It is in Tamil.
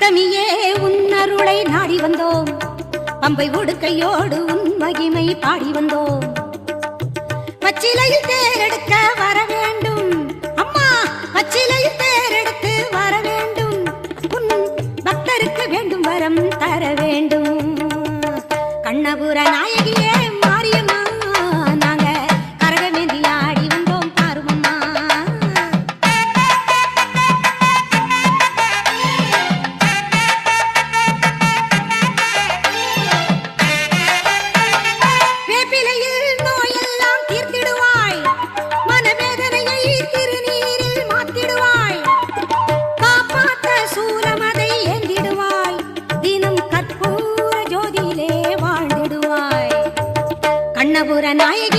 அஷ்டமியே உன் அருளை நாடி வந்தோம், பம்பை உடுக்கையோடு உன் மகிமை பாடி வந்தோம். பச்சிலையில் தேரெடுக்க வர வேண்டும் அம்மா, பச்சிலையில் தேரெடுத்து வர வேண்டும். உன் பக்தருக்கு வேண்டும் வரம் தர வேண்டும். கண்ணபுர நாயகியே மாரியம்மா, நாங்க கரகமேந்தி ஆடி வந்தோம் பாருமம்மா. வேப்பிலையில் நோயெல்லாம் தீர்த்திடுவாய், மனவேதனையை திருநீரில் மாத்திடுவாய். காப்பாற்ற சூலமதை ஏந்திடுவாய், தினம் கற்பூர ஜோதியிலே வாழ்ந்திடுவாய். கண்ணபுர நாயகி